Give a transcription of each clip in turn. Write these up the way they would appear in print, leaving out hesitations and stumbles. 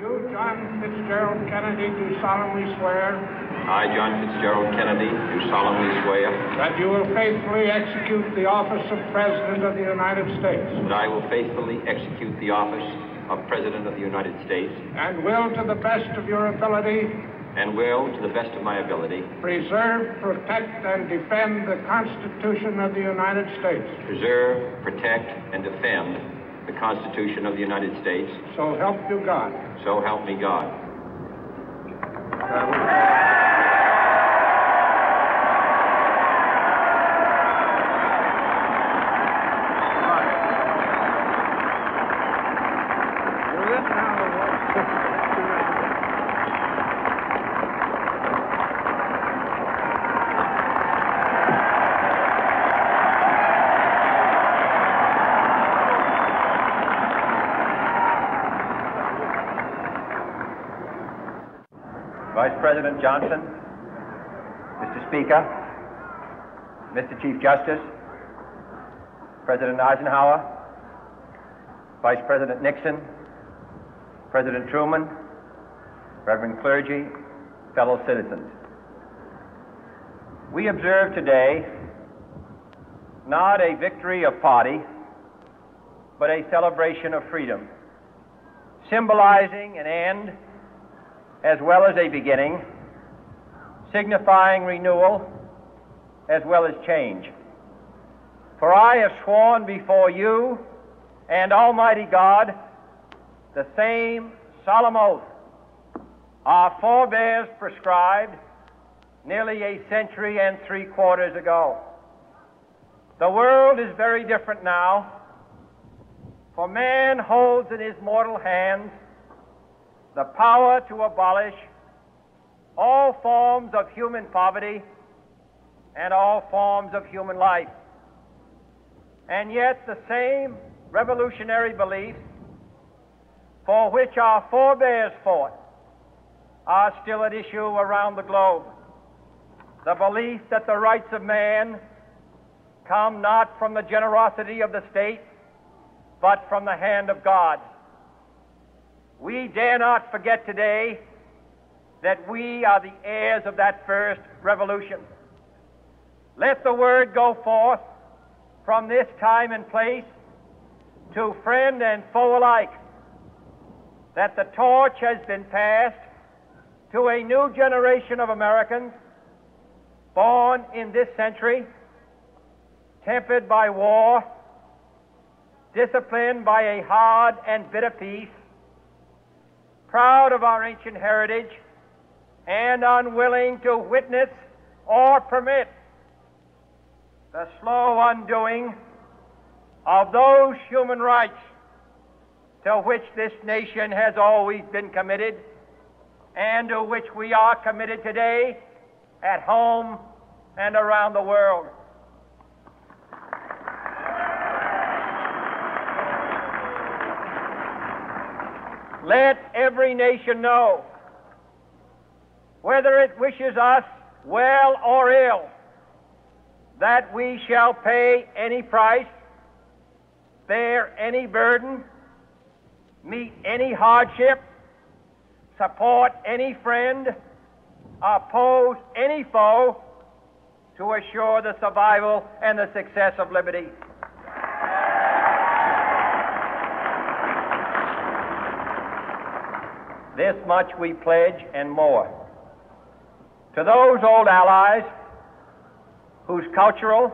You, John Fitzgerald Kennedy, do solemnly swear. I, John Fitzgerald Kennedy, do solemnly swear. That you will faithfully execute the office of President of the United States. That I will faithfully execute the office of President of the United States. And will, to the best of your ability. And will, to the best of my ability. Preserve, protect, and defend the Constitution of the United States. Preserve, protect, and defend the Constitution of the United States. So help you God. So help me God. Vice President Johnson, Mr. Speaker, Mr. Chief Justice, President Eisenhower, Vice President Nixon, President Truman, Reverend clergy, fellow citizens. We observe today not a victory of party, but a celebration of freedom, symbolizing an end as well as a beginning, signifying renewal as well as change. For I have sworn before you and Almighty God the same solemn oath our forebears prescribed nearly a century and 3/4 ago. The world is very different now, for man holds in his mortal hands the power to abolish all forms of human poverty and all forms of human life. And yet the same revolutionary beliefs for which our forebears fought are still at issue around the globe. The belief that the rights of man come not from the generosity of the state, but from the hand of God. We dare not forget today that we are the heirs of that first revolution. Let the word go forth from this time and place to friend and foe alike that the torch has been passed to a new generation of Americans born in this century, tempered by war, disciplined by a hard and bitter peace, proud of our ancient heritage, and unwilling to witness or permit the slow undoing of those human rights to which this nation has always been committed and to which we are committed today at home and around the world. Let every nation know, whether it wishes us well or ill, that we shall pay any price, bear any burden, meet any hardship, support any friend, oppose any foe, to assure the survival and the success of liberty. This much we pledge and more. To those old allies whose cultural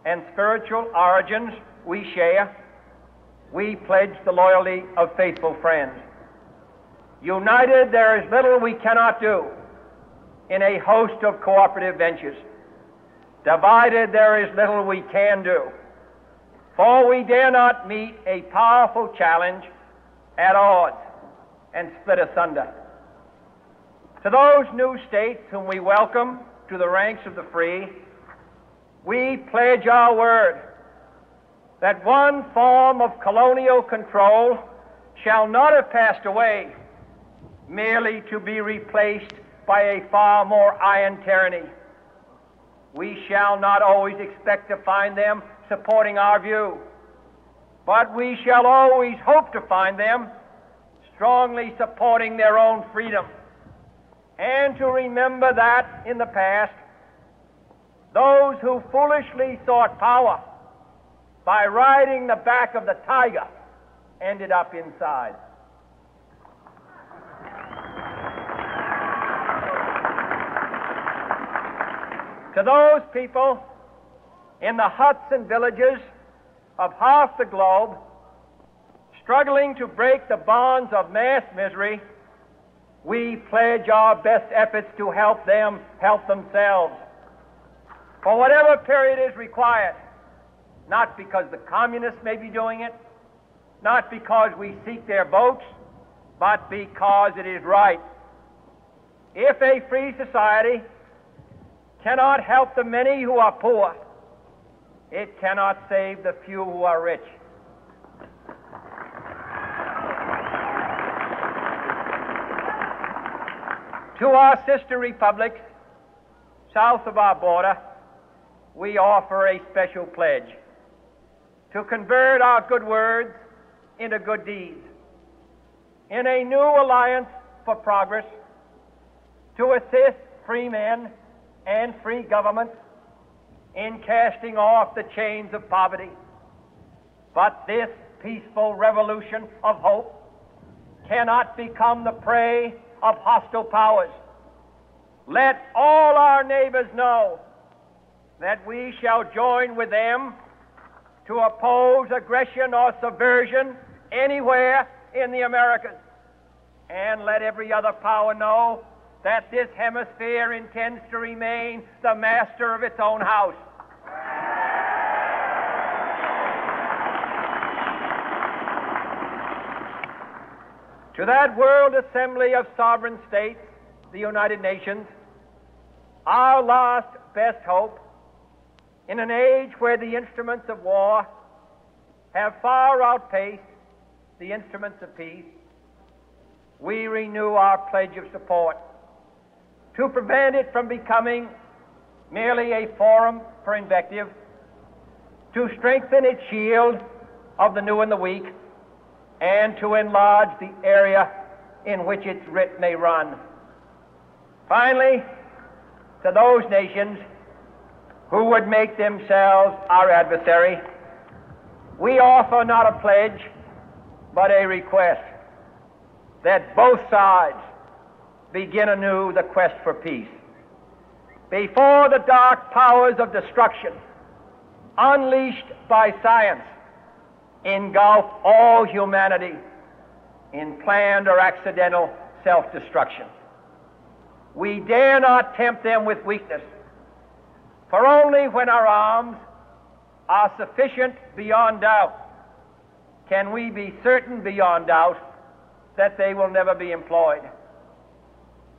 and spiritual origins we share, we pledge the loyalty of faithful friends. United, there is little we cannot do in a host of cooperative ventures. Divided, there is little we can do, for we dare not meet a powerful challenge at odds and split asunder. To those new states whom we welcome to the ranks of the free, we pledge our word that one form of colonial control shall not have passed away merely to be replaced by a far more iron tyranny. We shall not always expect to find them supporting our view, but we shall always hope to find them strongly supporting their own freedom, and to remember that in the past, those who foolishly sought power by riding the back of the tiger ended up inside. To those people in the huts and villages of half the globe struggling to break the bonds of mass misery, we pledge our best efforts to help them help themselves for whatever period is required, not because the communists may be doing it, not because we seek their votes, but because it is right. If a free society cannot help the many who are poor, it cannot save the few who are rich. To our sister republics south of our border, we offer a special pledge to convert our good words into good deeds, in a new alliance for progress, to assist free men and free governments in casting off the chains of poverty. But this peaceful revolution of hope cannot become the prey of hostile powers. Let all our neighbors know that we shall join with them to oppose aggression or subversion anywhere in the Americas. And let every other power know that this hemisphere intends to remain the master of its own house. To that world assembly of sovereign states, the United Nations, our last best hope, in an age where the instruments of war have far outpaced the instruments of peace, we renew our pledge of support to prevent it from becoming merely a forum for invective, to strengthen its shield of the new and the weak, and to enlarge the area in which its writ may run. Finally, to those nations who would make themselves our adversary, we offer not a pledge, but a request that both sides begin anew the quest for peace. Before the dark powers of destruction, unleashed by science, engulf all humanity in planned or accidental self-destruction, we dare not tempt them with weakness, for only when our arms are sufficient beyond doubt can we be certain beyond doubt that they will never be employed.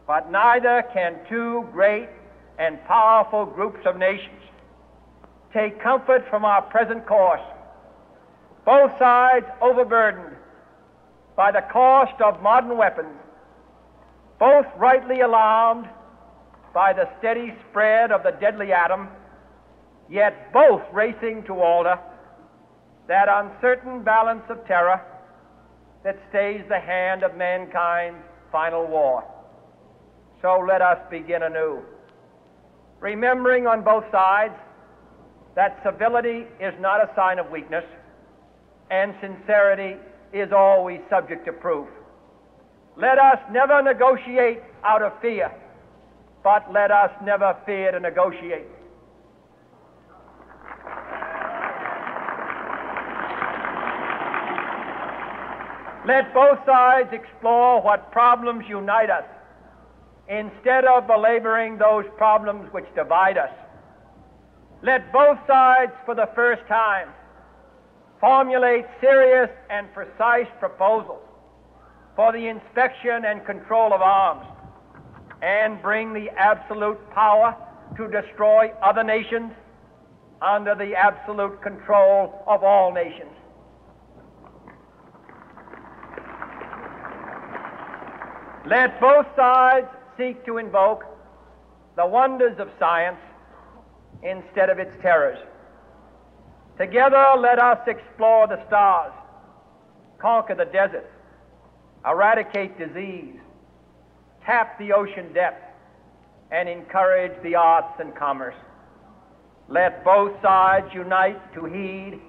But neither can two great and powerful groups of nations take comfort from our present course, both sides overburdened by the cost of modern weapons, both rightly alarmed by the steady spread of the deadly atom, yet both racing to alter that uncertain balance of terror that stays the hand of mankind's final war. So let us begin anew, remembering on both sides that civility is not a sign of weakness, and sincerity is always subject to proof. Let us never negotiate out of fear, but let us never fear to negotiate. Let both sides explore what problems unite us, instead of belaboring those problems which divide us. Let both sides, for the first time, formulate serious and precise proposals for the inspection and control of arms, and bring the absolute power to destroy other nations under the absolute control of all nations. Let both sides seek to invoke the wonders of science instead of its terrors. Together, let us explore the stars, conquer the deserts, eradicate disease, tap the ocean depth, and encourage the arts and commerce. Let both sides unite to heed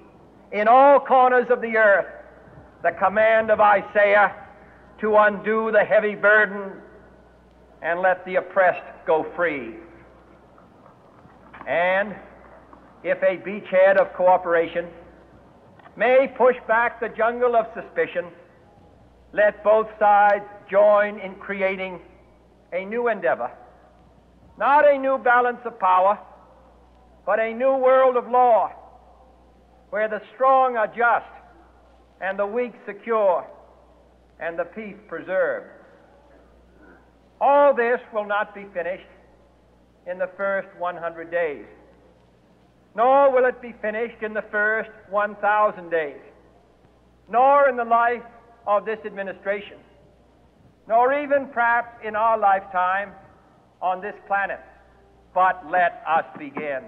in all corners of the earth the command of Isaiah to undo the heavy burden and let the oppressed go free. And if a beachhead of cooperation may push back the jungle of suspicion, let both sides join in creating a new endeavor, not a new balance of power, but a new world of law, where the strong are just and the weak secure and the peace preserved. All this will not be finished in the first 100 days, nor will it be finished in the first 1,000 days, nor in the life of this administration, nor even perhaps in our lifetime on this planet. But let us begin.